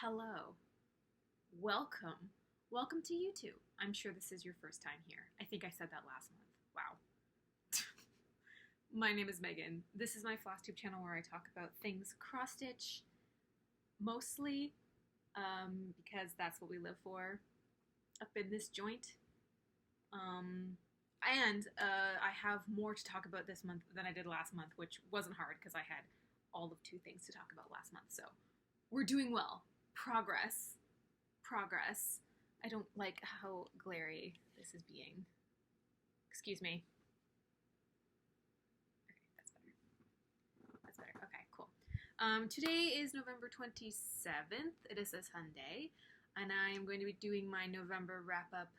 Hello. Welcome. Welcome to YouTube. I'm sure this is your first time here. I think I said that last month. Wow. My name is Megan. This is my Flosstube channel where I talk about things cross-stitch, mostly because that's what we live for up in this joint. And I have more to talk about this month than I did last month, which wasn't hard because I had all of 2 things to talk about last month. So we're doing well. Progress. Progress. I don't like how glary this is being. Excuse me. Okay, that's better. That's better. Okay, cool. Today is November 27th. It is a Sunday, and I'm going to be doing my November wrap-up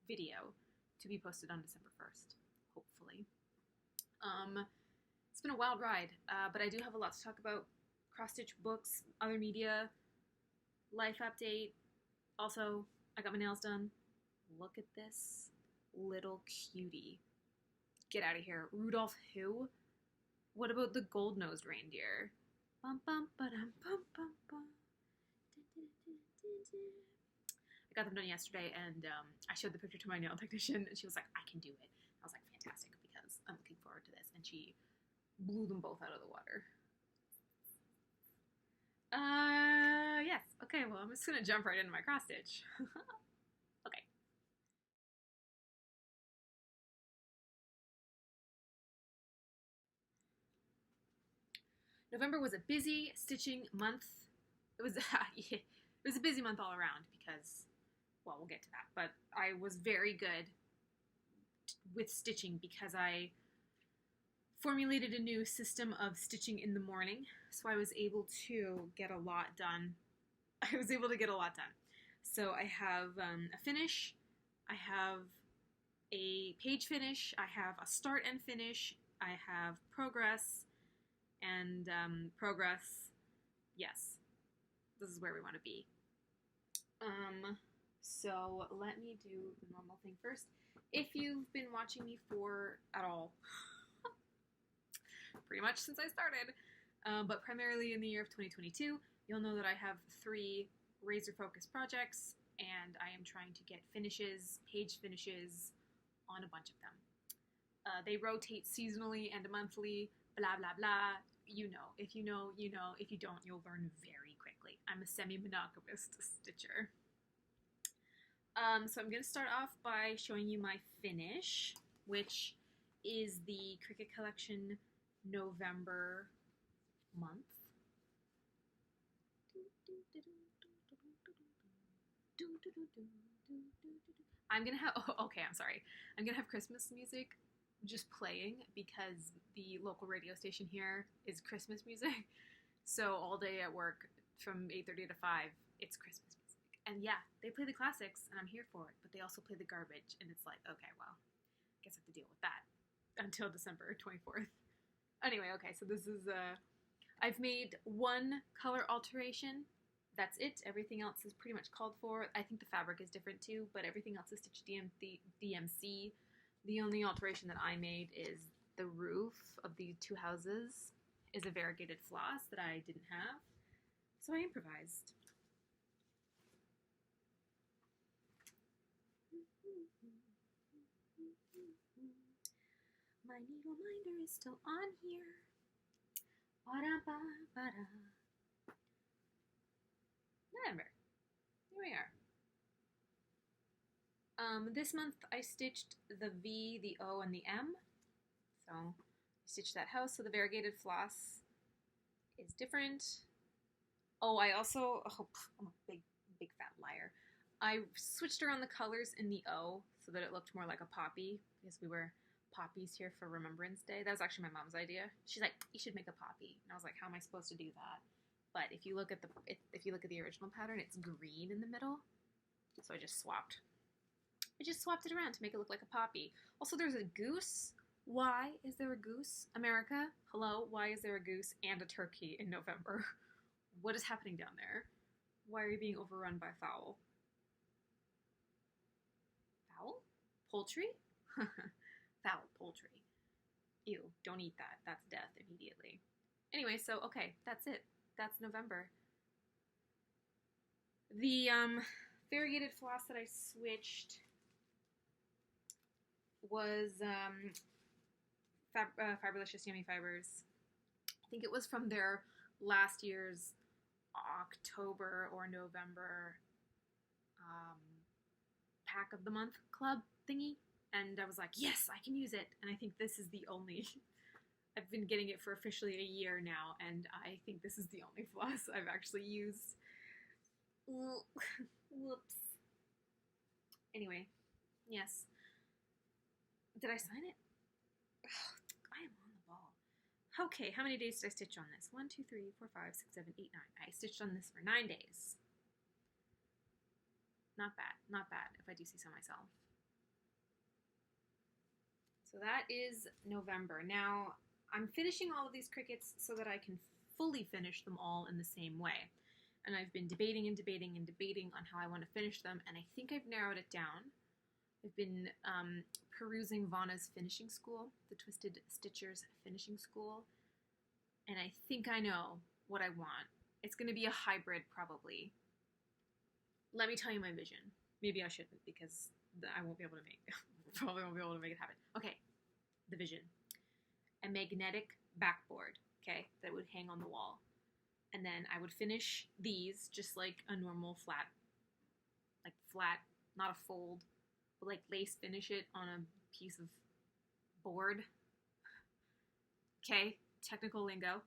video to be posted on December 1st, hopefully. It's been a wild ride, but I do have a lot to talk about. Cross-stitch books, other media, life update. Also, I got my nails done. Look at this little cutie. Get out of here. Rudolph who? What about the gold-nosed reindeer? Bum, bum, ba-dum, bum, bum, bum. I got them done yesterday, and I showed the picture to my nail technician, and she was like, I can do it. I was like, fantastic, because I'm looking forward to this. And she blew them both out of the water. Yes. Okay, well, I'm just gonna jump right into my cross stitch. Okay. November was a busy stitching month. It was, it was a busy month all around because, well, we'll get to that. But I was very good with stitching because I formulated a new system of stitching in the morning, so I was able to get a lot done. So I have a finish, I have a page finish, I have a start and finish, I have progress, and progress, yes, this is where we want to be. So let me do the normal thing first. If you've been watching me for at all, pretty much since I started, but primarily in the year of 2022, you'll know that I have 3 razor-focused projects, and I am trying to get finishes, page finishes, on a bunch of them. They rotate seasonally and monthly, blah, blah, blah. You know. If you know, you know. If you don't, you'll learn very quickly. I'm a semi-monogamous stitcher. So I'm going to start off by showing you my finish, which is the Cricut Collection November month. I'm gonna have, oh, okay, I'm sorry. I'm gonna have Christmas music just playing because the local radio station here is Christmas music. So all day at work from 8:30 to 5, it's Christmas music. And yeah, they play the classics and I'm here for it, but they also play the garbage and it's like, okay, well, I guess I have to deal with that until December 24th. Anyway, okay, so this is, I've made 1 color alteration. That's it. Everything else is pretty much called for. I think the fabric is different too, but everything else is stitched DMC. The only alteration that I made is the roof of the 2 houses is a variegated floss that I didn't have, so I improvised. My needle minder is still on here. Ba-da-ba-ba-da. November. Here we are. This month I stitched the V, the O, and the M. So I stitched that house, so the variegated floss is different. Oh, I also, I'm a big fat liar. I switched around the colors in the O so that it looked more like a poppy because we were poppies here for Remembrance Day. That was actually my mom's idea. She's like, you should make a poppy. And I was like, how am I supposed to do that? But if you look at the original pattern, it's green in the middle. So I just swapped it around to make it look like a poppy. Also, there's a goose. Why is there a goose? America, hello, why is there a goose and a turkey in November? What is happening down there? Why are you being overrun by fowl? Fowl? Poultry? Foul poultry. Ew, don't eat that. That's death immediately. Anyway, so, okay, that's it. That's November. The variegated floss that I switched was Fiberlicious Yummy Fibers. I think it was from their last year's October or November pack of the month club thingy, and I was like, yes, I can use it. And I think this is the only I've been getting it for officially a year now, and I think this is the only floss I've actually used. Whoops. Anyway, yes. Did I sign it? Ugh, I am on the ball. Okay, how many days did I stitch on this? 1, 2, 3, 4, 5, 6, 7, 8, 9. I stitched on this for 9 days. Not bad, not bad, if I do say so myself. So that is November. Now, I'm finishing all of these crickets so that I can fully finish them all in the same way. And I've been debating and debating and debating on how I want to finish them, and I think I've narrowed it down. I've been perusing Vanna's finishing school, the Twisted Stitchers finishing school, and I think I know what I want. It's going to be a hybrid, probably. Let me tell you my vision. Maybe I shouldn't, because I won't be able to make probably won't be able to make it happen. Okay, the vision. A magnetic backboard, okay, that would hang on the wall. And then I would finish these just like a normal flat, not a fold, but like lace finish it on a piece of board. Okay, technical lingo.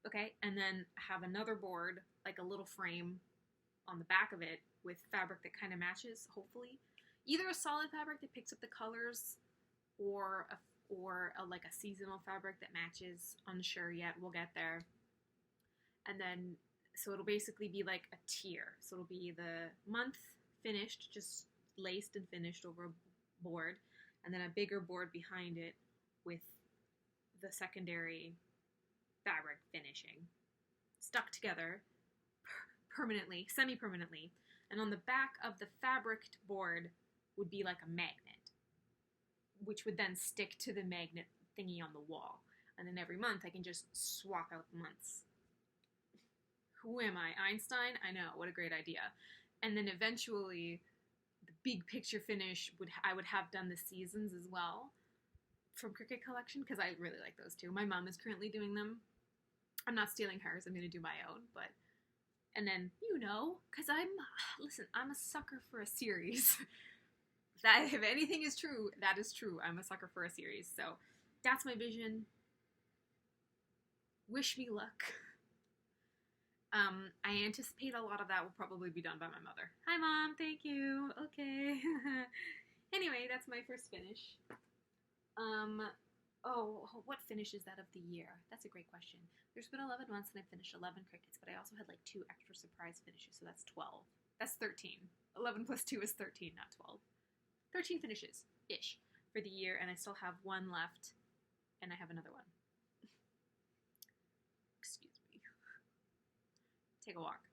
Okay, and then have another board, like a little frame on the back of it with fabric that kind of matches, hopefully. Either a solid fabric that picks up the colors or like a seasonal fabric that matches. Unsure yet, we'll get there. And then, so it'll basically be like a tier. So it'll be the month finished, just laced and finished over a board, and then a bigger board behind it with the secondary fabric finishing. Stuck together permanently, semi-permanently. And on the back of the fabric board would be like a magnet, which would then stick to the magnet thingy on the wall. And then every month I can just swap out the months. Who am I? Einstein? I know, what a great idea. And then eventually, the big picture finish, I would have done the seasons as well from Cricut Collection, because I really like those too. My mom is currently doing them. I'm not stealing hers, I'm going to do my own, but... And then, you know, because I'm a sucker for a series. That, if anything is true, that is true. I'm a sucker for a series. So, that's my vision. Wish me luck. I anticipate a lot of that will probably be done by my mother. Hi, Mom. Thank you. Okay. Anyway, that's my first finish. What finish is that of the year? That's a great question. There's been 11 months and I finished 11 crickets, but I also had like 2 extra surprise finishes, so that's 12. That's 13. 11 plus 2 is 13, not 12. 13 finishes-ish for the year, and I still have 1 left, and I have another one. Excuse me. Take a walk.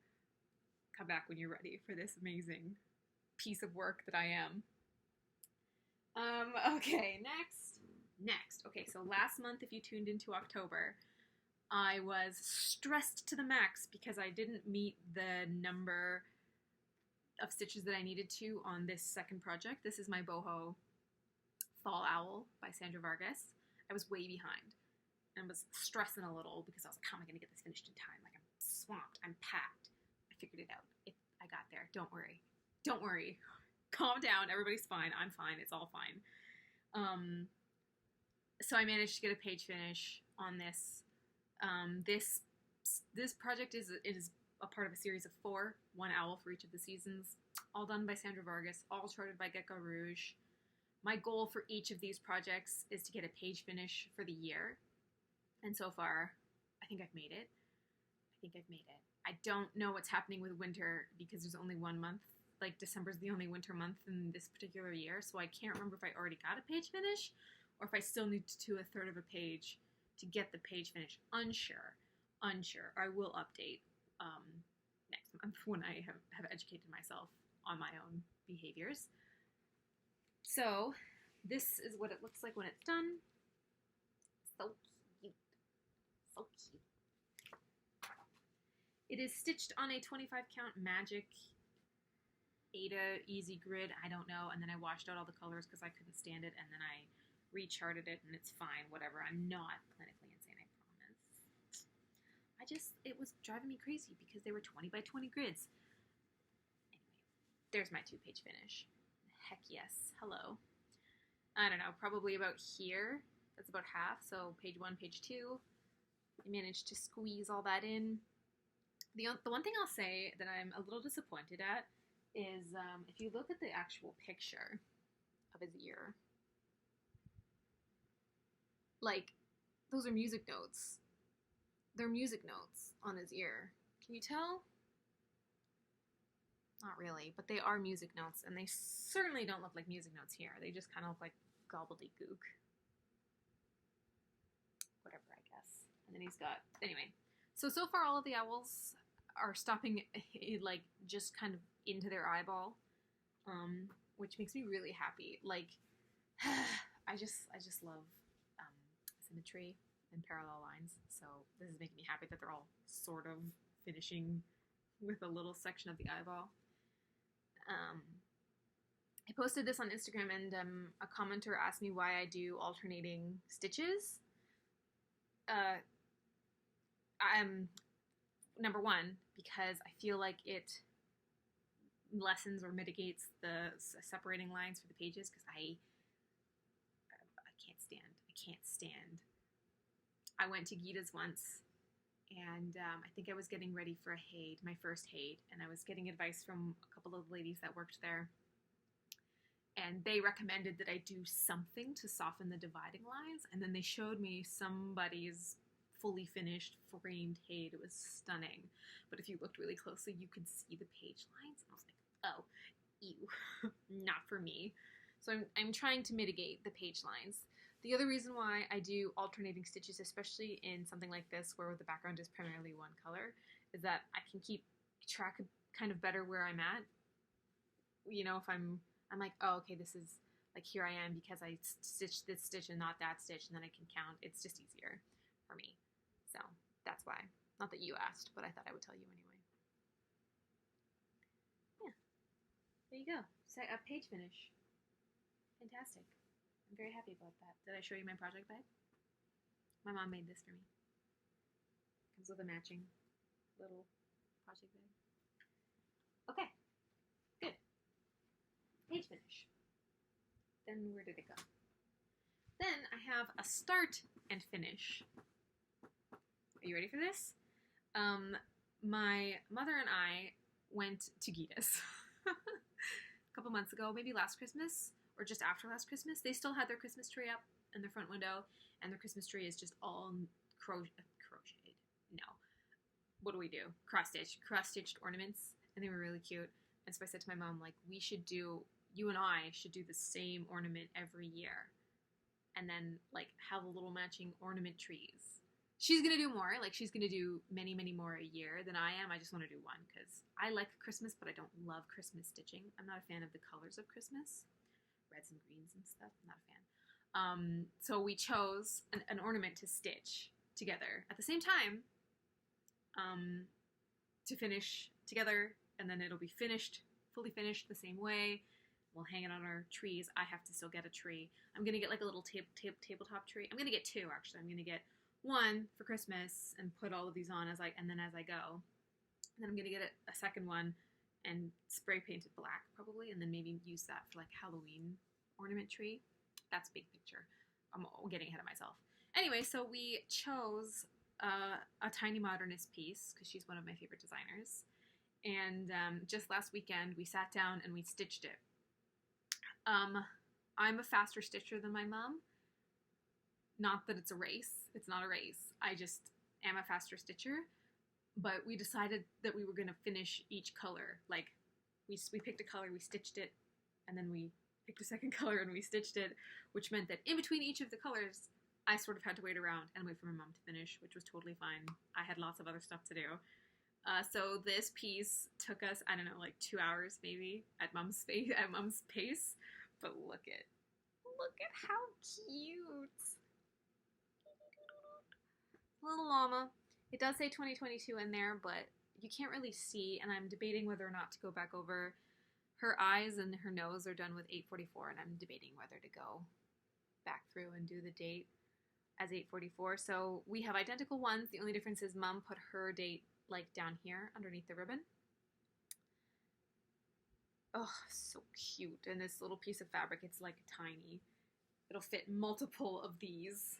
Come back when you're ready for this amazing piece of work that I am. Okay, next. Okay, so last month, if you tuned into October, I was stressed to the max because I didn't meet the number of stitches that I needed to on this second project. This is my boho Fall Owl by Sandra Vargas. I was way behind and was stressing a little because I was like, how am I going to get this finished in time? Like, I'm swamped. I'm packed. I figured it out. I got there. Don't worry. Don't worry. Calm down. Everybody's fine. I'm fine. It's all fine. So I managed to get a page finish on this. This project is a part of a series of 4, 1 owl for each of the seasons, all done by Sandra Vargas, all charted by Gecko Rouge. My goal for each of these projects is to get a page finish for the year, and so far, I think I've made it. I don't know what's happening with winter because there's only 1 month. Like, December's the only winter month in this particular year, so I can't remember if I already got a page finish or if I still need to do a third of a page to get the page finish. Unsure. I will update next month when I have educated myself on my own behaviors. So, this is what it looks like when it's done. So cute. So cute. It is stitched on a 25 count Magic Ada Easy Grid, I don't know, and then I washed out all the colors because I couldn't stand it, and then I recharted it, and it's fine, whatever. I'm not clinically insane, I promise. It was driving me crazy because they were 20 by 20 grids. Anyway, there's my 2-page finish. Heck yes, hello. I don't know, probably about here. That's about half, so page 1, page 2. I managed to squeeze all that in. The one thing I'll say that I'm a little disappointed at is if you look at the actual picture of his ear, like, those are music notes. They're music notes on his ear. Can you tell? Not really, but they are music notes, and they certainly don't look like music notes here. They just kind of look like gobbledygook. Whatever, I guess. And then he's got, anyway. So far all of the owls are stopping, like, just kind of into their eyeball, which makes me really happy. Like, I just love symmetry and parallel lines, so this is making me happy that they're all sort of finishing with a little section of the eyeball. I posted this on Instagram, and a commenter asked me why I do alternating stitches. Number one, because I feel like it lessens or mitigates the separating lines for the pages, because I can't stand. I went to Gita's once, and I think I was getting ready for a Haid, my first Haid, and I was getting advice from a couple of ladies that worked there, and they recommended that I do something to soften the dividing lines, and then they showed me somebody's fully finished framed Haid. It was stunning, but if you looked really closely, you could see the page lines, and I was like, oh, ew, not for me. So I'm trying to mitigate the page lines. The other reason why I do alternating stitches, especially in something like this where the background is primarily one color, is that I can keep track of kind of better where I'm at. You know, if I'm like, oh, okay, this is, like, here I am because I stitched this stitch and not that stitch, and then I can count. It's just easier for me. So that's why. Not that you asked, but I thought I would tell you anyway. Yeah. There you go. A page finish. Fantastic. I'm very happy about that. Did I show you my project bag? My mom made this for me. Comes with a matching little project bag. Okay. Good. Page finish. Then where did it go? Then I have a start and finish. Are you ready for this? My mother and I went to Gita's a couple months ago, maybe last Christmas, or just after last Christmas. They still had their Christmas tree up in their front window, and their Christmas tree is just all crocheted. No. What do we do? Cross-stitched ornaments, and they were really cute. And so I said to my mom, like, you and I should do the same ornament every year, and then, like, have a little matching ornament trees. She's gonna do more, like, she's gonna do many, many more a year than I am. I just want to do one, because I like Christmas, but I don't love Christmas stitching. I'm not a fan of the colors of Christmas. Reds and greens and stuff. I'm not a fan. So we chose an ornament to stitch together at the same time, to finish together, and then it'll be fully finished the same way. We'll hang it on our trees. I have to still get a tree. I'm gonna get, like, a little tabletop tree. I'm gonna get two, actually. I'm gonna get one for Christmas and put all of these on as I go. And then I'm gonna get a second one and spray paint it black, probably, and then maybe use that for, like, Halloween ornament tree. That's big picture. I'm getting ahead of myself. Anyway, so we chose a Tiny Modernist piece, because she's one of my favorite designers. And just last weekend, we sat down and we stitched it. I'm a faster stitcher than my mom. Not that it's a race. It's not a race. I just am a faster stitcher. But we decided that we were going to finish each color. Like, we picked a color, we stitched it, and then we picked a second color and we stitched it, which meant that in between each of the colors, I sort of had to wait around and wait for my mom to finish, which was totally fine. I had lots of other stuff to do. So this piece took us, I don't know, like 2 hours maybe at mom's pace. But look at how cute. Little llama. It does say 2022 in there, but you can't really see, and I'm debating whether or not to go back over. Her eyes and her nose are done with 844, and I'm debating whether to go back through and do the date as 844. So we have identical ones. The only difference is Mom put her date like down here underneath the ribbon. Oh, so cute. And this little piece of fabric, it's like tiny. It'll fit multiple of these,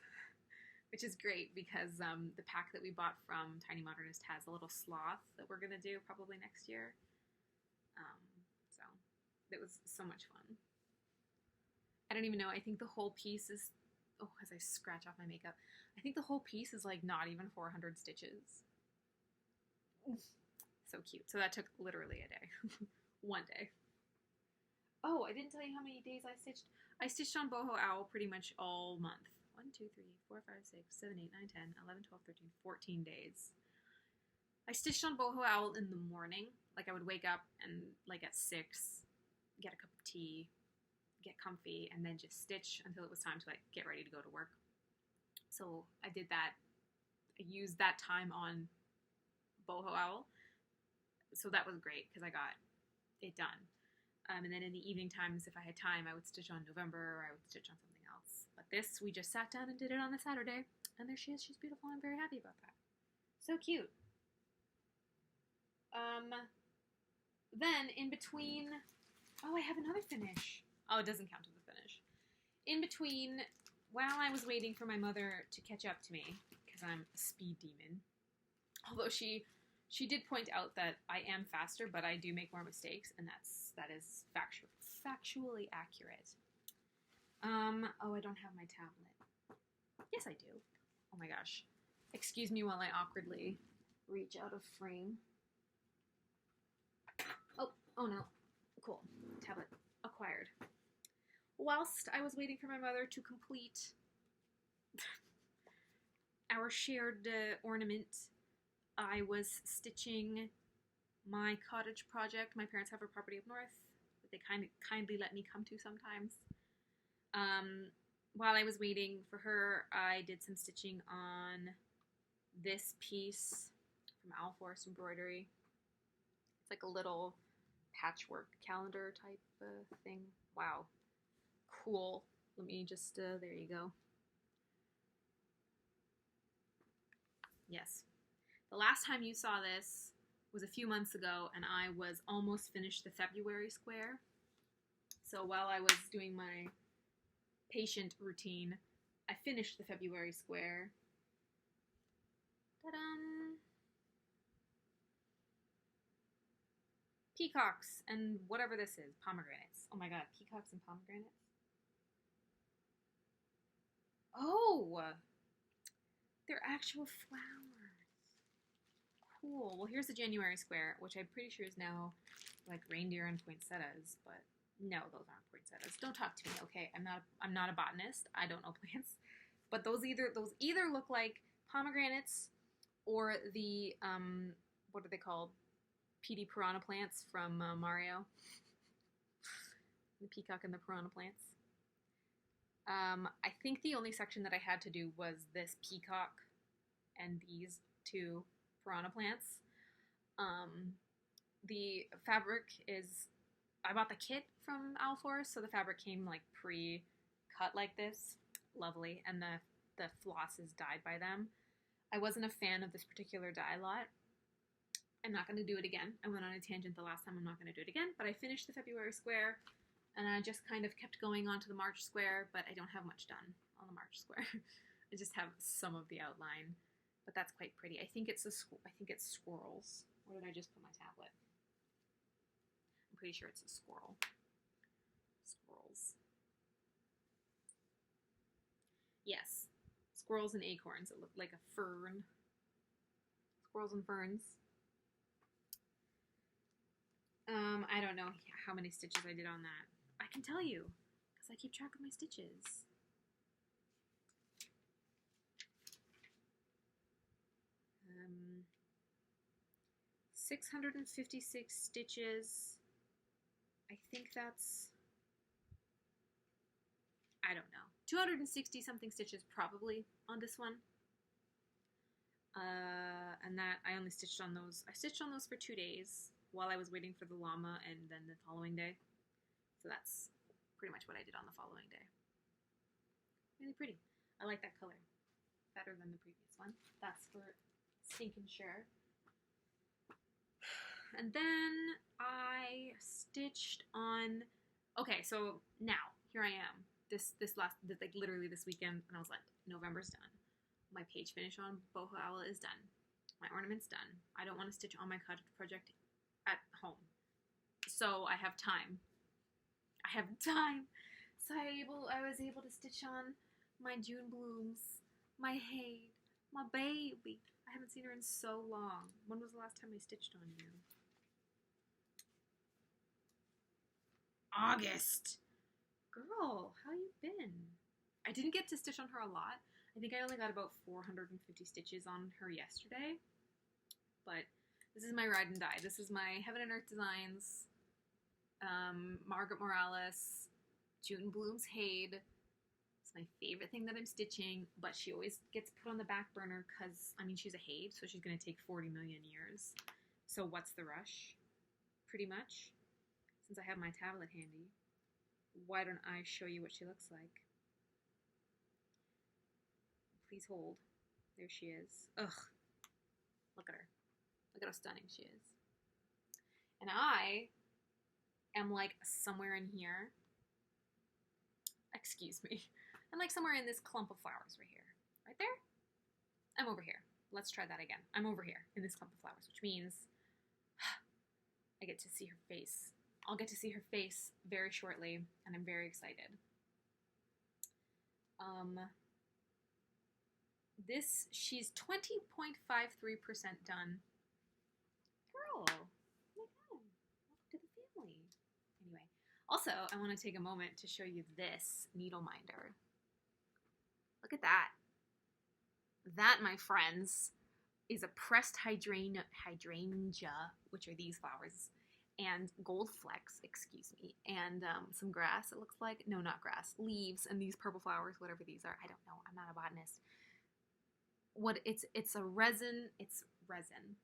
which is great because the pack that we bought from Tiny Modernist has a little sloth that we're going to do probably next year. So it was so much fun. I don't even know. I think the whole piece is, oh, as I scratch off my makeup, I think the whole piece is like not even 400 stitches. So cute. So that took literally a day. One day. Oh, I didn't tell you how many days I stitched. I stitched on Boho Owl pretty much all month. 1, 2, 3, 4, 5, 6, 7, 8, 9, 10, 11, 12, 13, 14 days. I stitched on Boho Owl in the morning. Like I would wake up and like at 6, get a cup of tea, get comfy, and then just stitch until it was time to like get ready to go to work. So I did that. I used that time on Boho Owl. So that was great because I got it done. And then in the evening times, if I had time, I would stitch on November or I would stitch on something else. But this, we just sat down and did it on a Saturday. And there she is. She's beautiful. I'm very happy about that. So cute. Then in between, oh, I have another finish. Oh, it doesn't count as a finish. In between, while I was waiting for my mother to catch up to me, because I'm a speed demon, although she did point out that I am faster, but I do make more mistakes, and that is factually accurate. Oh, I don't have my tablet. Yes, I do. Oh my gosh. Excuse me while I awkwardly reach out of frame. Oh no. Cool. Tablet acquired. Whilst I was waiting for my mother to complete our shared ornament, I was stitching my cottage project. My parents have a property up north that they kindly let me come to sometimes. While I was waiting for her, I did some stitching on this piece from Owl Forest Embroidery. It's like a little patchwork calendar type thing. Wow. Cool. Let me just, there you go. Yes. The last time you saw this was a few months ago, and I was almost finished the February square. So while I was doing my patient routine, I finished the February square. Ta-da! Peacocks and whatever this is. Pomegranates. Oh my god, peacocks and pomegranates. Oh! They're actual flowers. Cool. Well, here's the January square, which I'm pretty sure is now like reindeer and poinsettias, but no, those aren't poinsettias. Don't talk to me, okay? I'm not a botanist. I don't know plants. But those either look like pomegranates or the what are they called? PD piranha plants from Mario. The peacock and the piranha plants. I think the only section that I had to do was this peacock and these two piranha plants. The fabric is, I bought the kit from Owl Forest, so the fabric came like pre-cut like this. Lovely. And the floss is dyed by them. I wasn't a fan of this particular dye lot. I'm not going to do it again. I went on a tangent the last time. I'm not going to do it again. But I finished the February square, and I just kind of kept going on to the March square, but I don't have much done on the March square. I just have some of the outline, but that's quite pretty. I think it's squirrels. Where did I just put my tablet? I'm pretty sure it's a squirrel. Squirrels. Yes. Squirrels and acorns. It looked like a fern. Squirrels and ferns. I don't know how many stitches I did on that. I can tell you, because I keep track of my stitches. 656 stitches. I think that's, I don't know, 260 something stitches probably on this one. And And that I only stitched on those. I stitched on those for 2 days while I was waiting for the llama, and then the following day. So that's pretty much what I did on the following day. Really pretty. I like that color better than the previous one. That's for stinking sure. And then I stitched on, okay, so now, here I am. Like literally this weekend, and I was like, November's done. My page finish on boho owl is done. My ornament's done. I don't want to stitch on my cottage project at home. So I have time. So I was able to stitch on my June blooms, my Hade, my baby. I haven't seen her in so long. When was the last time I stitched on you? August. Girl, how you been? I didn't get to stitch on her a lot. I think I only got about 450 stitches on her yesterday. But this is my ride and die. This is my Heaven and Earth Designs, Margaret Morales, June Bloom's Hade. It's my favorite thing that I'm stitching, but she always gets put on the back burner because, I mean, she's a Hade, so she's going to take 40 million years. So what's the rush? Pretty much. Since I have my tablet handy, why don't I show you what she looks like? Please hold. There she is. Ugh. Look at her. Look at how stunning she is. And I am like somewhere in here. Excuse me. I'm like somewhere in this clump of flowers right here. Right there? I'm over here. Let's try that again. I'm over here in this clump of flowers, which means I get to see her face. I'll get to see her face very shortly, and I'm very excited. She's 20.53% done. Girl, oh my God, welcome to the family. Anyway, also, I want to take a moment to show you this needle minder. Look at that. That, my friends, is a pressed hydrangea, which are these flowers, and gold flecks, excuse me, and some grass, it looks like. No, not grass. Leaves and these purple flowers, whatever these are. I don't know. I'm not a botanist. It's resin,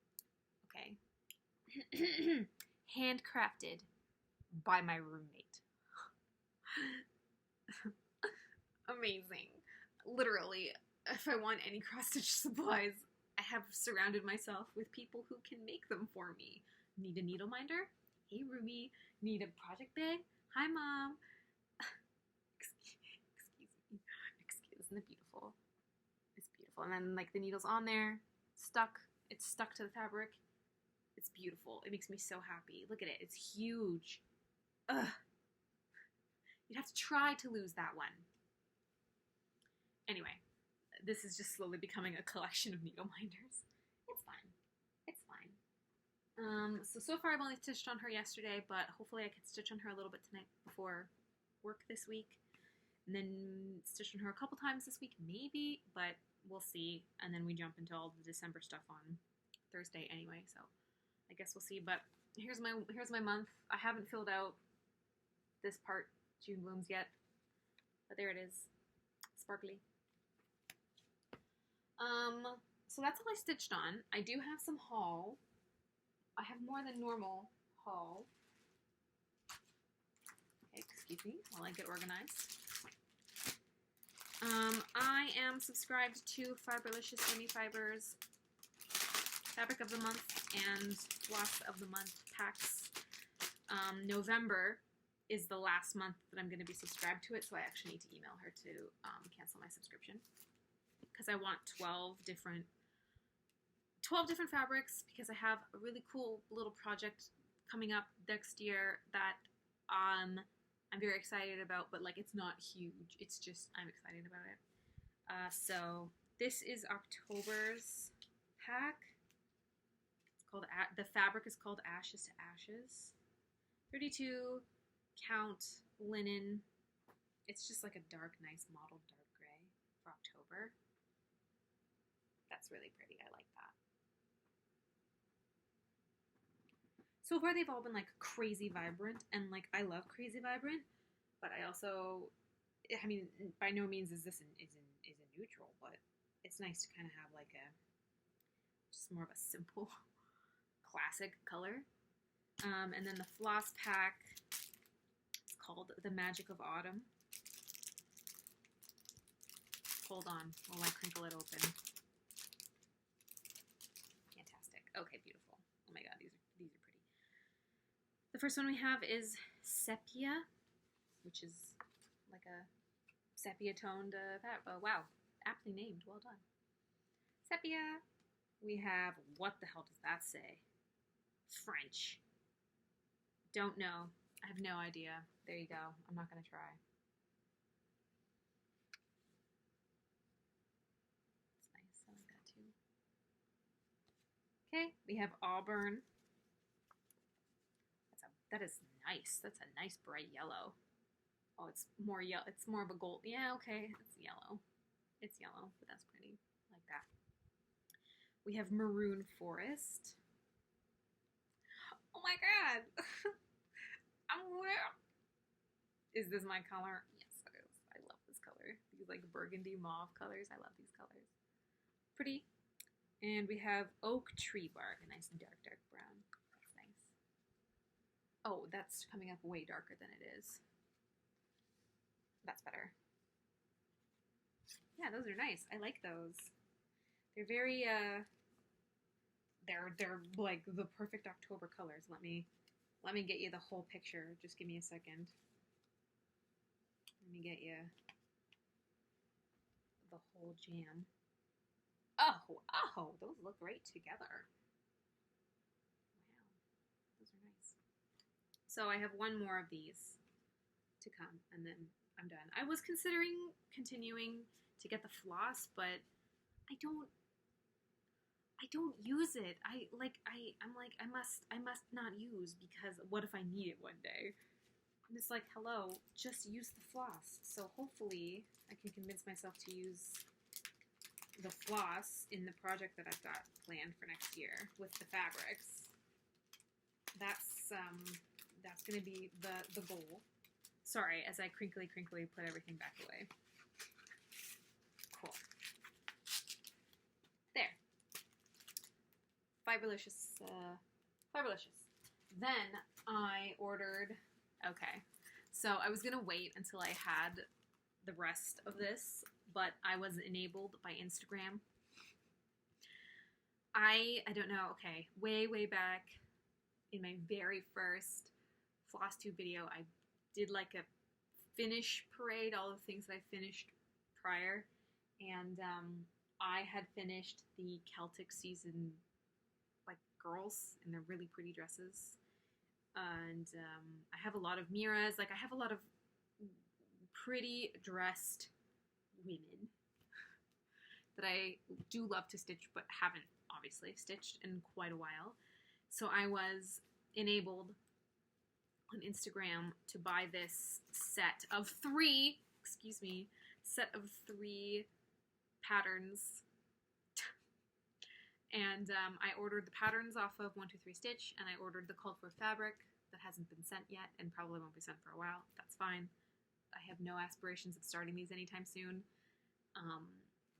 okay? Handcrafted by my roommate. Amazing. Literally, if I want any cross-stitch supplies, I have surrounded myself with people who can make them for me. Need a needle minder? Hey, Ruby. Need a project bag? Hi, Mom. Excuse me. Isn't it beautiful? It's beautiful. And then, like, the needle's on there, stuck. It's stuck to the fabric. It's beautiful. It makes me so happy. Look at it. It's huge. Ugh. You'd have to try to lose that one. Anyway, this is just slowly becoming a collection of needle minders. It's fine. It's fine. So far I've only stitched on her yesterday, but hopefully I can stitch on her a little bit tonight before work this week. And then stitch on her a couple times this week, maybe, but we'll see. And then we jump into all the December stuff on Thursday anyway, so I guess we'll see. But here's my month. I haven't filled out this part, June blooms, yet, but there it is, sparkly. So that's all I stitched on. I do have some haul. I have more than normal haul. Okay, excuse me while I get organized. I am subscribed to Fiberlicious Semi Fibers Fabric of the Month and Floss of the Month packs. November is the last month that I'm going to be subscribed to it, so I actually need to email her to cancel my subscription. Because I want 12 different fabrics, because I have a really cool little project coming up next year that I'm very excited about, but like it's not huge. It's just I'm excited about it. So this is October's pack. It's called the fabric is called Ashes to Ashes. 32 count linen. It's just like a dark, nice mottled dark gray for October. That's really pretty. I like that. So far they've all been like crazy vibrant, and like I love crazy vibrant, but I also, I mean, by no means is this is a neutral, but it's nice to kind of have like a just just more of a simple, classic color. And then the floss pack is called The Magic of Autumn. Hold on while I crinkle it open. Fantastic. Okay, beautiful. Oh my god, these are pretty. The first one we have is Sepia, which is like a sepia toned wow, aptly named. Well done. Sepia. We have, what the hell does that say? French. Don't know. I have no idea. There you go. I'm not going to try. It's nice. I like that too. Okay, we have Auburn. That is nice. That's a nice bright yellow. Oh, it's more yellow. It's more of a gold. Yeah, okay. It's yellow. It's yellow, but that's pretty. I like that. We have Maroon Forest. Oh my god! Is this my color? Yes, it is. I love this color. These like burgundy mauve colors. I love these colors. Pretty. And we have Oak Tree Bark. A nice dark brown. That's nice. Oh, that's coming up way darker than it is. That's better. Yeah, those are nice. I like those. They're very, they're like the perfect October colors. Let me get you the whole picture. Just give me a second. Let me get you the whole jam. Oh, those look great together. Wow, those are nice. So I have one more of these to come, and then I'm done. I was considering continuing to get the floss, but I don't use it. I must not use, because what if I need it one day? And it's like, hello, just use the floss. So hopefully I can convince myself to use the floss in the project that I've got planned for next year with the fabrics. That's gonna be the goal. Sorry, as I crinkly put everything back away. Cool. There. Fiberlicious. Then I ordered, okay, so I was gonna wait until I had the rest of this, but I was enabled by Instagram. I don't know, okay, way back in my very first Flosstube video, I did like a finish parade, all the things that I finished prior, and I had finished the Celtic season, like, girls in their really pretty dresses, and I have a lot of Miras, like I have a lot of pretty dressed women that I do love to stitch, but haven't obviously stitched in quite a while. So I was enabled on Instagram to buy this set of three patterns. And I ordered the patterns off of 123 Stitch, and I ordered the called for fabric that hasn't been sent yet and probably won't be sent for a while. That's fine. I have no aspirations of starting these anytime soon.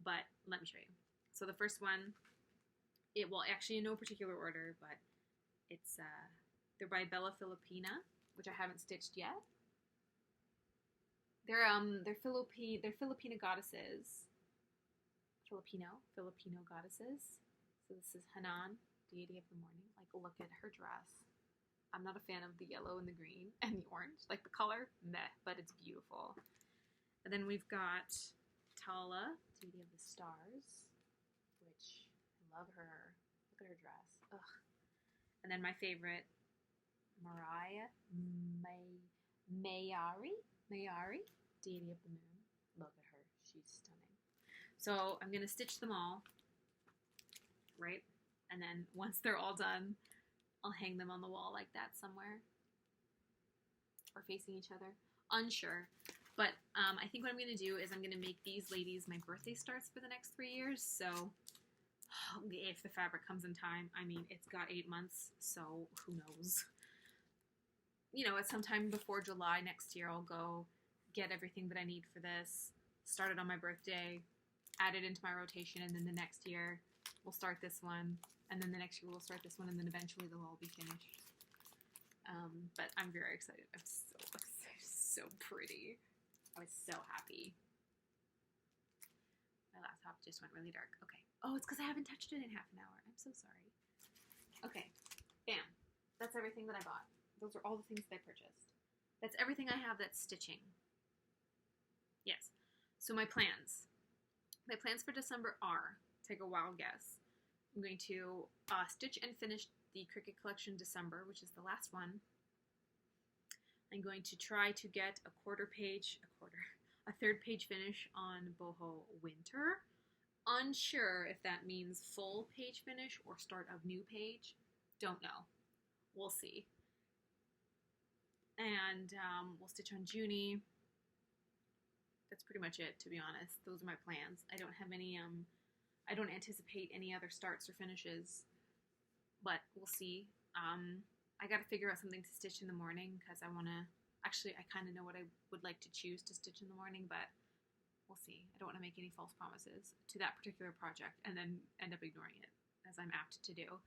But let me show you. So the first one, actually in no particular order, but it's they're by Bella Filipina, which I haven't stitched yet. They're Filipina goddesses. Filipino goddesses. So this is Hanan, deity of the morning. Like, look at her dress. I'm not a fan of the yellow and the green and the orange. Like, the color, meh, but it's beautiful. And then we've got Tala, deity of the stars, which I love her. Look at her dress. Ugh. And then my favorite, Mayari, deity of the moon. Look at her. She's stunning. So I'm going to stitch them all, right? And then once they're all done, I'll hang them on the wall like that somewhere. Or facing each other. Unsure. But I think what I'm going to do is I'm going to make these ladies my birthday starts for the next 3 years. So if the fabric comes in time, I mean, it's got 8 months, so who knows. You know, at some time before July next year, I'll go get everything that I need for this, start it on my birthday, add it into my rotation, and then the next year we'll start this one, and then the next year we'll start this one, and then eventually they'll all be finished. But I'm very excited. I'm so excited. So pretty. I was so happy. My laptop just went really dark. Okay. Oh, it's because I haven't touched it in half an hour. I'm so sorry. Okay. Bam. That's everything that I bought. Those are all the things that I purchased. That's everything I have that's stitching. Yes. So my plans. My plans for December are, take a wild guess, I'm going to stitch and finish the Cricut Collection December, which is the last one. I'm going to try to get a third page finish on Boho Winter. Unsure if that means full page finish or start of new page. Don't know. We'll see. And we'll stitch on Junie. That's pretty much it, to be honest. Those are my plans. I don't have any, I don't anticipate any other starts or finishes, but we'll see. I gotta figure out something to stitch in the morning, because I kind of know what I would like to choose to stitch in the morning, but we'll see. I don't want to make any false promises to that particular project and then end up ignoring it, as I'm apt to do.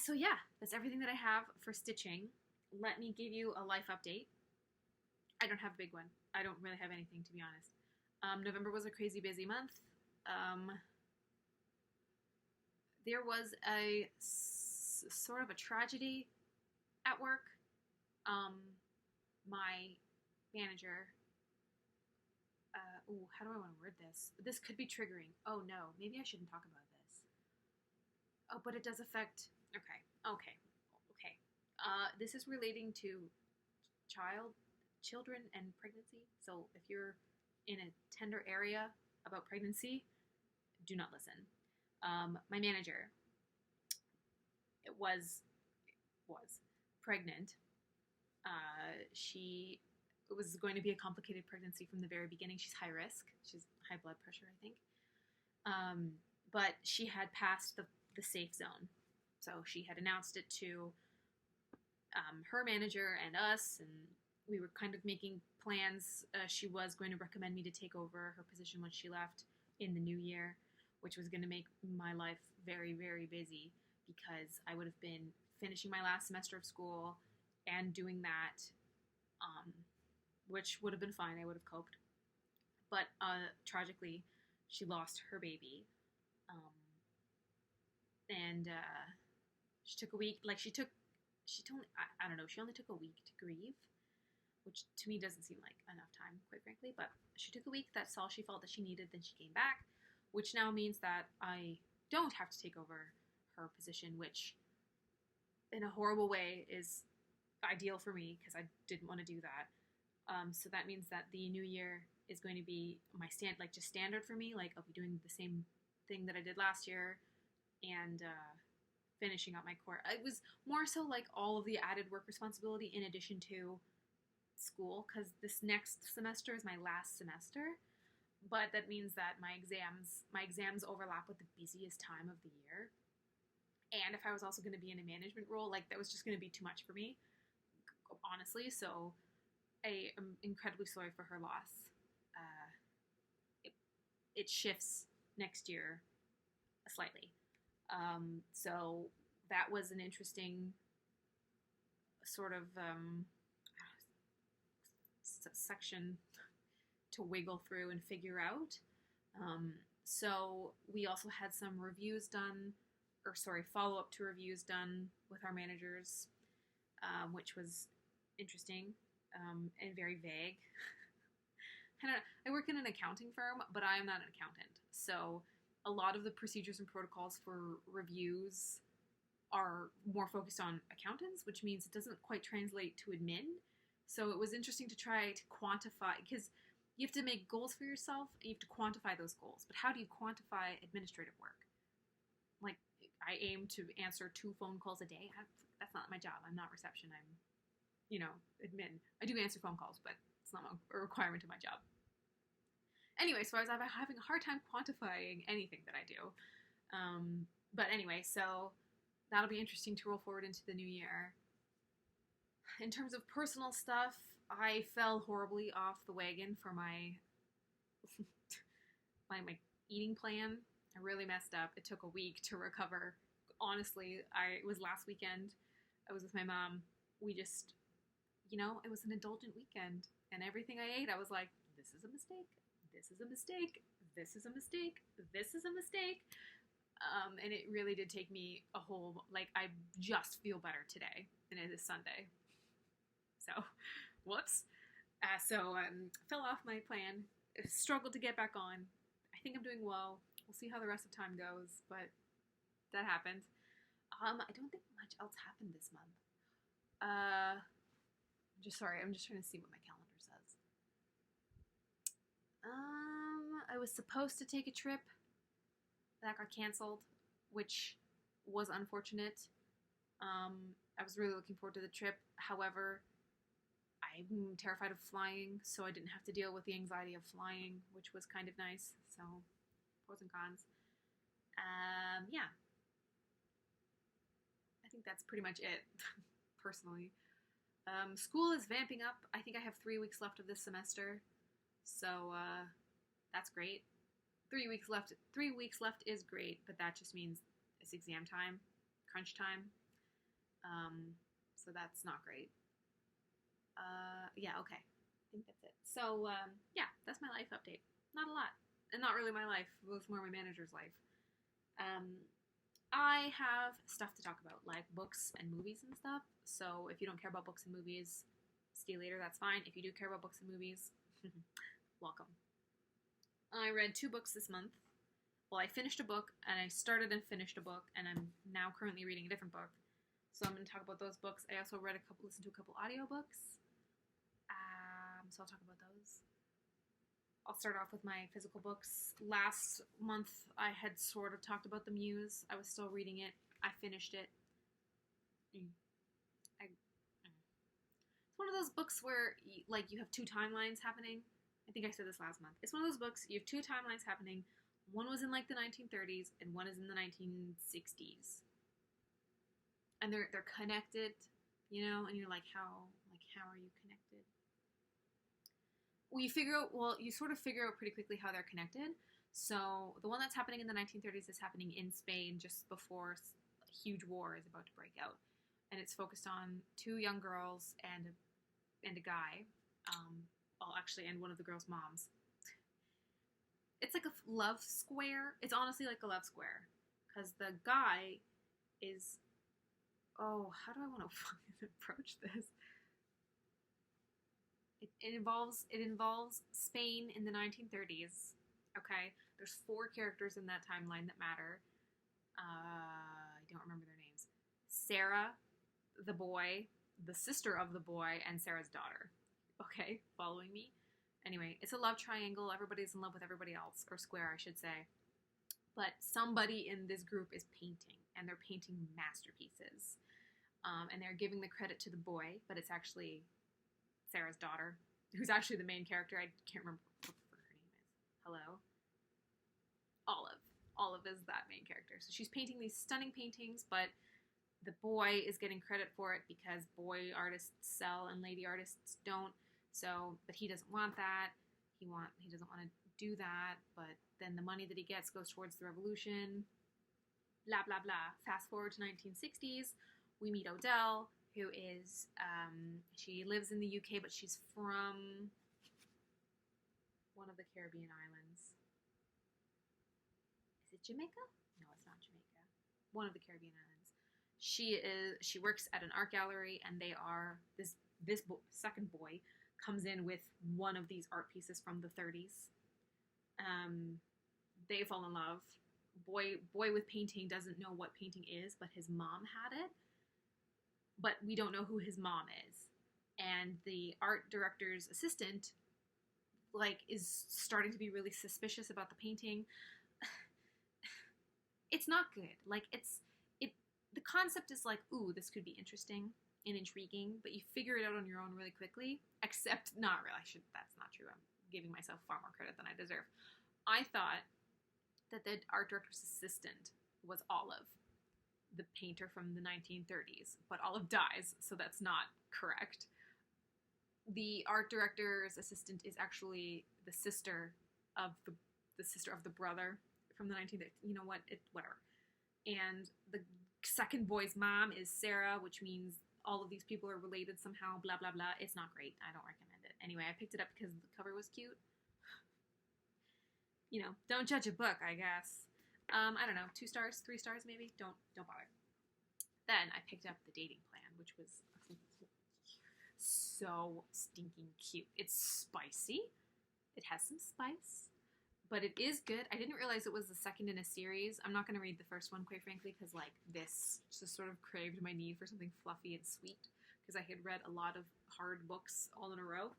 So yeah, that's everything that I have for stitching. Let me give you a life update. I don't have a big one. I don't really have anything, to be honest. November was a crazy busy month. There was a sort of a tragedy at work. My manager, how do I want to word this? This could be triggering. Oh no, maybe I shouldn't talk about this. Oh, but it does affect, okay. This is relating to children and pregnancy. So if you're in a tender area about pregnancy, do not listen. My manager was pregnant. It was going to be a complicated pregnancy from the very beginning. She's high risk. She's high blood pressure, I think. But she had passed the safe zone. So she had announced it to her manager and us, and we were kind of making plans. She was going to recommend me to take over her position when she left in the new year, which was going to make my life very, very busy, because I would have been finishing my last semester of school and doing that, which would have been fine. I would have coped. But tragically, she lost her baby. And she took a week. She only took a week to grieve, which to me doesn't seem like enough time, quite frankly. But she took a week. That's all she felt that she needed. Then she came back, which now means that I don't have to take over her position, which in a horrible way is ideal for me, because I didn't want to do that. So that means that the new year is going to be my standard for me. Like, I'll be doing the same thing that I did last year, and finishing up my core. It was more so like all of the added work responsibility in addition to school, because this next semester is my last semester. But that means that my exams overlap with the busiest time of the year. And if I was also going to be in a management role, that was just going to be too much for me, honestly. So I am incredibly sorry for her loss. It shifts next year slightly. So that was an interesting sort of section to wiggle through and figure out. So we also had some reviews done, follow-up to reviews done with our managers, which was interesting and very vague. I work in an accounting firm, but I am not an accountant. So a lot of the procedures and protocols for reviews are more focused on accountants, which means it doesn't quite translate to admin. So it was interesting to try to quantify, because you have to make goals for yourself, and you have to quantify those goals. But how do you quantify administrative work? Like, I aim to answer 2 phone calls a day. That's not my job. I'm not reception. I'm, admin. I do answer phone calls, but it's not a requirement of my job. Anyway, so I was having a hard time quantifying anything that I do. But anyway, so that'll be interesting to roll forward into the new year. In terms of personal stuff, I fell horribly off the wagon for my my eating plan. I really messed up. It took a week to recover. Honestly, it was last weekend. I was with my mom. We just, it was an indulgent weekend. And everything I ate, I was like, this is a mistake. This is a mistake. This is a mistake. This is a mistake. And it really did take me a whole, I just feel better today. And it is Sunday. So, whoops. Fell off my plan. Struggled to get back on. I think I'm doing well. We'll see how the rest of time goes, but that happened. I don't think much else happened this month. I'm just trying to see what my calendar says. I was supposed to take a trip that got canceled, which was unfortunate. I was really looking forward to the trip. However, I'm terrified of flying, so I didn't have to deal with the anxiety of flying, which was kind of nice. So, pros and cons. Yeah. I think that's pretty much it, personally. School is vamping up. I think I have 3 weeks left of this semester, so that's great. 3 weeks left. 3 weeks left is great, but that just means it's exam time, crunch time. So that's not great. Yeah, okay. I think that's it. So, yeah, that's my life update. Not a lot. And not really my life. It was more my manager's life. I have stuff to talk about, like books and movies and stuff. So if you don't care about books and movies, see you later, that's fine. If you do care about books and movies, welcome. I read 2 books this month. Well, I finished a book, and I started and finished a book, and I'm now currently reading a different book. So I'm going to talk about those books. I also listened to a couple audiobooks. So I'll talk about those. I'll start off with my physical books. Last month, I had sort of talked about The Muse. I was still reading it. I finished it. It's one of those books where, you have 2 timelines happening. I think I said this last month. It's one of those books, you have 2 timelines happening. One was in, the 1930s, and one is in the 1960s. And they're connected, and you're like, how are you connected? Well, you sort of figure out pretty quickly how they're connected. So the one that's happening in the 1930s is happening in Spain just before a huge war is about to break out. And it's focused on 2 young girls and a guy. And one of the girls' moms. It's like a love square. It's honestly like a love square. Because the guy is... Oh, how do I want to approach this? It involves Spain in the 1930s. Okay, there's 4 characters in that timeline that matter. I don't remember their names. Sarah, the boy, the sister of the boy, and Sarah's daughter. Okay, following me? Anyway, it's a love triangle. Everybody's in love with everybody else, or square, I should say. But somebody in this group is painting, and they're painting masterpieces. And they're giving the credit to the boy, but it's actually Sarah's daughter, who's actually the main character. I can't remember what her name is. Hello? Olive. Olive is that main character. So she's painting these stunning paintings, but the boy is getting credit for it because boy artists sell and lady artists don't. So, but he doesn't want that. He doesn't want to do that, but then the money that he gets goes towards the revolution. Blah, blah, blah. Fast forward to 1960s. We meet Odell, who is, she lives in the UK, but she's from one of the Caribbean islands. Is it Jamaica? No, it's not Jamaica. One of the Caribbean islands. She works at an art gallery, and this second boy comes in with one of these art pieces from the 30s. They fall in love. Boy with painting doesn't know what painting is, but his mom had it. But we don't know who his mom is. And the art director's assistant, is starting to be really suspicious about the painting. It's not good. The concept is ooh, this could be interesting and intriguing, but you figure it out on your own really quickly. Except, not really. That's not true. I'm giving myself far more credit than I deserve. I thought that the art director's assistant was Olive, the painter from the 1930s, but Olive dies, so that's not correct. The art director's assistant is actually the sister of the brother from the 19th. You know what? Whatever. And the second boy's mom is Sarah, which means all of these people are related somehow, blah, blah, blah. It's not great. I don't recommend it. Anyway, I picked it up because the cover was cute. You know, don't judge a book, I guess. I don't know, 2 stars, 3 stars maybe? Don't bother. Then I picked up The Dating Plan, which was so stinking cute. It's spicy. It has some spice, but it is good. I didn't realize it was the second in a series. I'm not going to read the first one, quite frankly, because like this just sort of craved my need for something fluffy and sweet, because I had read a lot of hard books all in a row.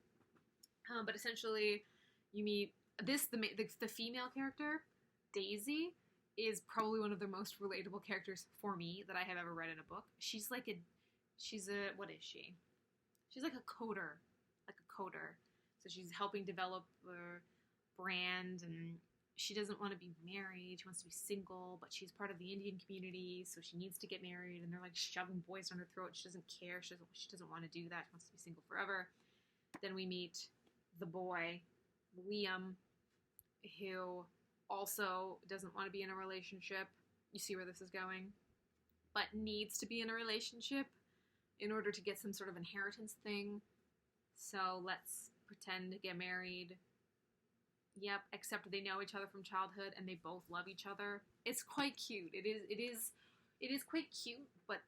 But essentially, you meet the female character, Daisy, is probably one of the most relatable characters for me that I have ever read in a book. She's what is she? She's like a coder. So she's helping develop a brand, and she doesn't want to be married. She wants to be single, but she's part of the Indian community, so she needs to get married, and they're like shoving boys down her throat. She doesn't care. She doesn't want to do that. She wants to be single forever. Then we meet the boy, Liam, who also doesn't want to be in a relationship. You see where this is going? But needs to be in a relationship in order to get some sort of inheritance thing. So let's pretend to get married. Yep, except they know each other from childhood and they both love each other. It's quite cute. It is quite cute, but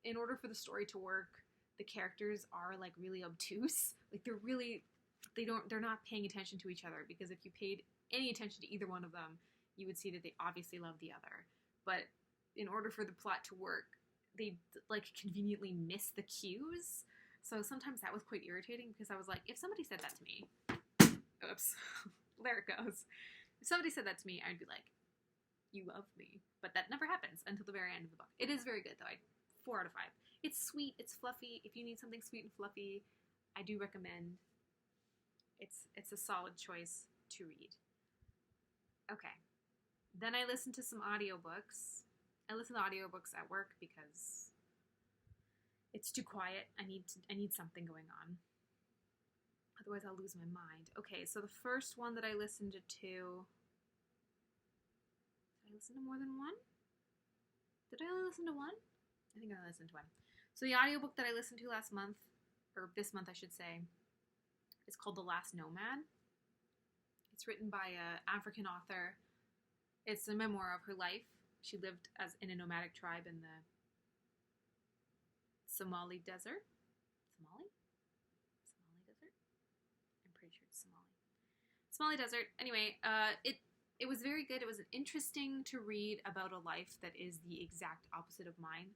in order for the story to work, the characters are like really obtuse. Like they're not paying attention to each other, because if you paid any attention to either one of them, you would see that they obviously love the other. But in order for the plot to work, they like conveniently miss the cues. So sometimes that was quite irritating, because I was like, if somebody said that to me, oops, there it goes. If somebody said that to me, I'd be like, you love me. But that never happens until the very end of the book. It is very good though. 4 out of 5. It's sweet, it's fluffy. If you need something sweet and fluffy, I do recommend. It's a solid choice to read. Okay. Then I listened to some audiobooks. I listen to audiobooks at work because it's too quiet. I need something going on. Otherwise I'll lose my mind. Okay, so the first one that I listened to... Did I listen to more than one? Did I only listen to one? I think I only listened to one. So the audiobook that I listened to last month, or this month I should say, is called The Last Nomad. It's written by an African author. It's a memoir of her life. She lived in a nomadic tribe in the Somali Desert. Somali Desert? I'm pretty sure it's Somali Desert. Anyway, it was very good. It was interesting to read about a life that is the exact opposite of mine,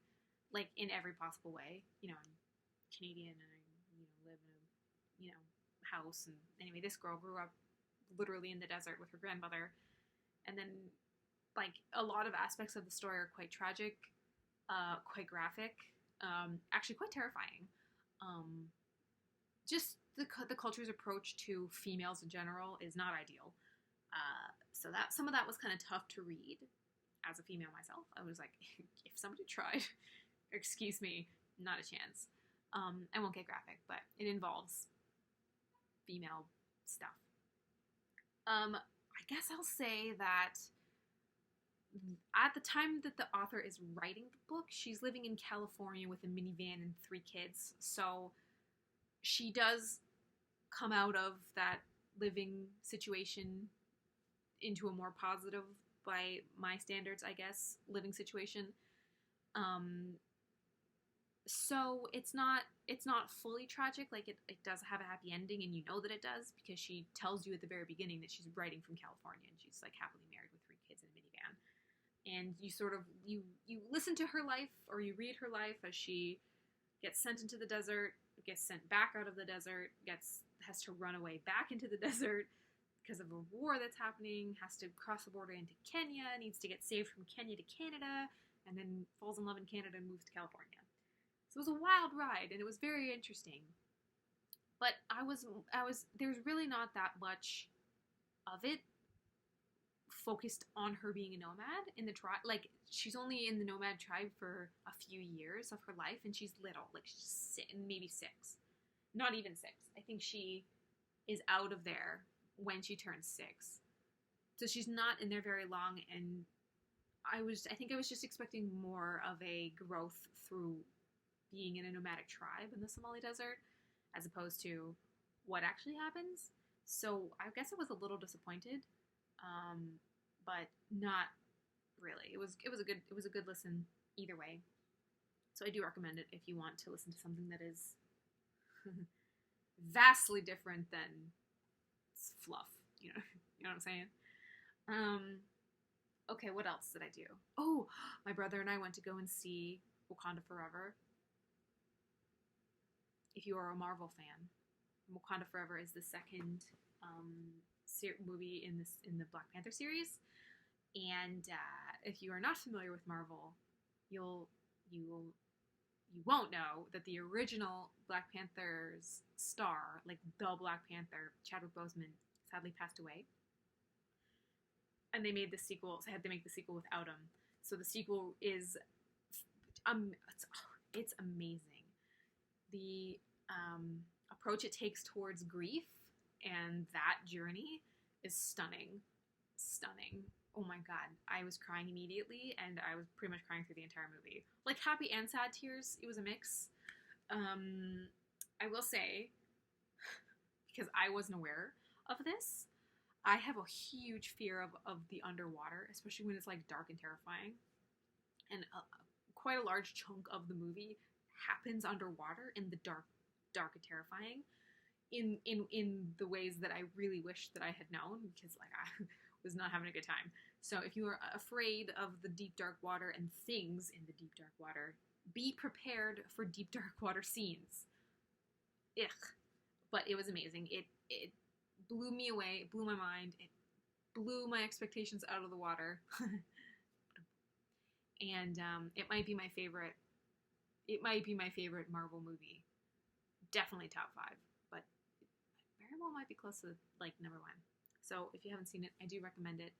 like in every possible way. You know, I'm Canadian and I live in a house, and anyway, this girl grew up literally in the desert with her grandmother, and then like a lot of aspects of the story are quite tragic, quite graphic, actually quite terrifying. Just the culture's approach to females in general is not ideal. So that some of that was kind of tough to read as a female myself. I was like, if somebody tried, excuse me, not a chance. I won't get graphic, but it involves female stuff. I guess I'll say that at the time that the author is writing the book, she's living in California with a minivan and 3 kids. So she does come out of that living situation into a more positive, by my standards, I guess, living situation. So it's not fully tragic. Like it does have a happy ending, and you know that it does, because she tells you at the very beginning that she's writing from California and she's like happily married with 3 kids in a minivan. And you sort of you listen to her life, or you read her life as she gets sent into the desert, gets sent back out of the desert, has to run away back into the desert because of a war that's happening, has to cross the border into Kenya, needs to get saved from Kenya to Canada, and then falls in love in Canada and moves to California. So it was a wild ride, and it was very interesting. But there's really not that much of it focused on her being a nomad in the tribe. Like, she's only in the nomad tribe for a few years of her life, and she's little. Like, she's maybe 6. Not even 6. I think she is out of there when she turns 6. So she's not in there very long, and I think I was just expecting more of a growth through being in a nomadic tribe in the Somali desert, as opposed to what actually happens. So I guess I was a little disappointed, but not really. It was a good listen either way. So I do recommend it if you want to listen to something that is vastly different than fluff. You know what I'm saying? Okay, what else did I do? Oh, my brother and I went to go and see Wakanda Forever. If you are a Marvel fan, Wakanda Forever is the second movie in the Black Panther series. And if you are not familiar with Marvel, you won't know that the original Black Panther's star, like the Black Panther, Chadwick Boseman, sadly passed away. And they made the sequel, so they had to make the sequel without him. So the sequel is, it's amazing. The approach it takes towards grief and that journey is stunning. Stunning. Oh my god. I was crying immediately, and I was pretty much crying through the entire movie. Like, happy and sad tears. It was a mix. I will say, because I wasn't aware of this, I have a huge fear of the underwater, especially when it's like dark and terrifying. And quite a large chunk of the movie happens underwater in the dark and terrifying. In the ways that I really wish that I had known, because like I was not having a good time. So if you are afraid of the deep dark water and things in the deep dark water, be prepared for deep dark water scenes. Ugh. But it was amazing. It blew me away. It blew my mind. It blew my expectations out of the water. And it might be my favorite. It might be my favorite Marvel movie. Definitely top 5. But very well might be close to like number 1. So if you haven't seen it, I do recommend it.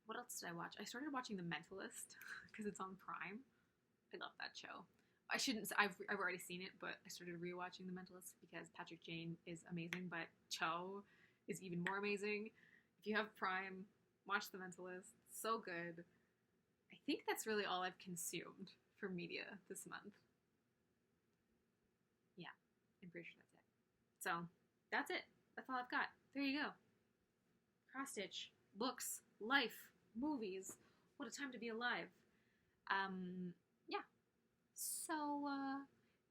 What else did I watch? I started watching The Mentalist because it's on Prime. I love that show. I've already seen it, but I started rewatching The Mentalist because Patrick Jane is amazing, but Cho is even more amazing. If you have Prime, watch The Mentalist. So good. I think that's really all I've consumed for media this month. Yeah, I'm pretty sure that's it. So, that's it. That's all I've got. There you go. Cross stitch, books, life, movies. What a time to be alive. Yeah. So,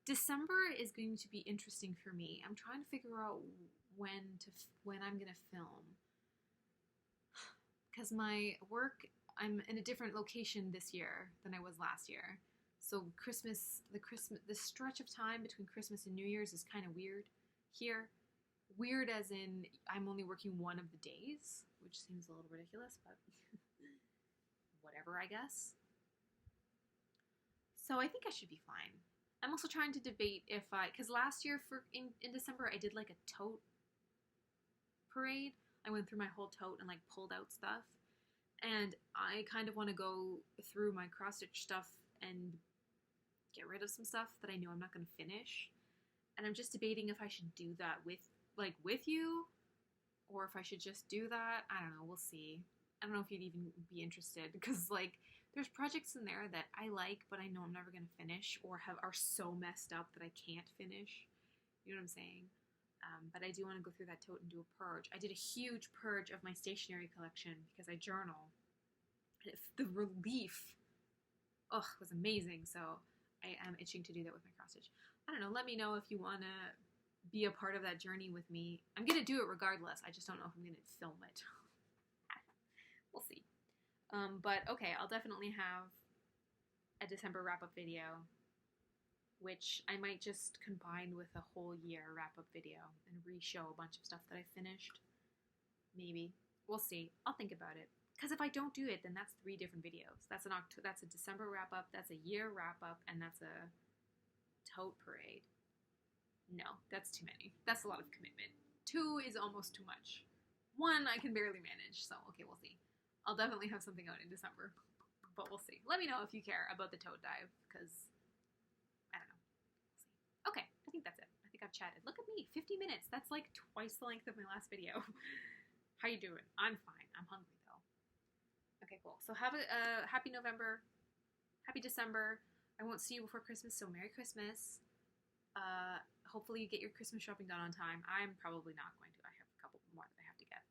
December is going to be interesting for me. I'm trying to figure out when I'm gonna film. Because my work, I'm in a different location this year than I was last year. So the stretch of time between Christmas and New Year's is kind of weird here. Weird as in I'm only working one of the days, which seems a little ridiculous, but whatever, I guess. So I think I should be fine. I'm also trying to debate because last year in December I did like a tote parade. I went through my whole tote and like pulled out stuff. And I kind of want to go through my cross-stitch stuff and get rid of some stuff that I know I'm not going to finish. And I'm just debating if I should do that with you, or if I should just do that. I don't know. We'll see. I don't know if you'd even be interested, because like there's projects in there that I like, but I know I'm never going to finish, or are so messed up that I can't finish. You know what I'm saying? But I do want to go through that tote and do a purge. I did a huge purge of my stationery collection because I journal. The relief, was amazing. So I am itching to do that with my cross stitch. I don't know. Let me know if you want to be a part of that journey with me. I'm going to do it regardless. I just don't know if I'm going to film it. We'll see. But okay, I'll definitely have a December wrap-up video, which I might just combine with a whole year wrap-up video and re-show a bunch of stuff that I finished. Maybe. We'll see. I'll think about it. Because if I don't do it, then that's 3 different videos. That's a December wrap-up, that's a year wrap-up, and that's a tote parade. No, that's too many. That's a lot of commitment. 2 is almost too much. 1 I can barely manage, so okay, we'll see. I'll definitely have something out in December, but we'll see. Let me know if you care about the tote dive, because I don't know. We'll see. Okay, I think that's it. I think I've chatted. Look at me, 50 minutes. That's like twice the length of my last video. How you doing? I'm fine. I'm hungry though. Okay, cool. So have a happy November, happy December. I won't see you before Christmas, so Merry Christmas. Hopefully you get your Christmas shopping done on time. I'm probably not going to. I have a couple more that I have to get.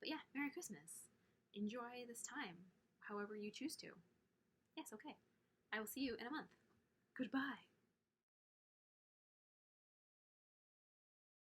But yeah, Merry Christmas. Enjoy this time, however you choose to. Yes, okay. I will see you in a month. Goodbye.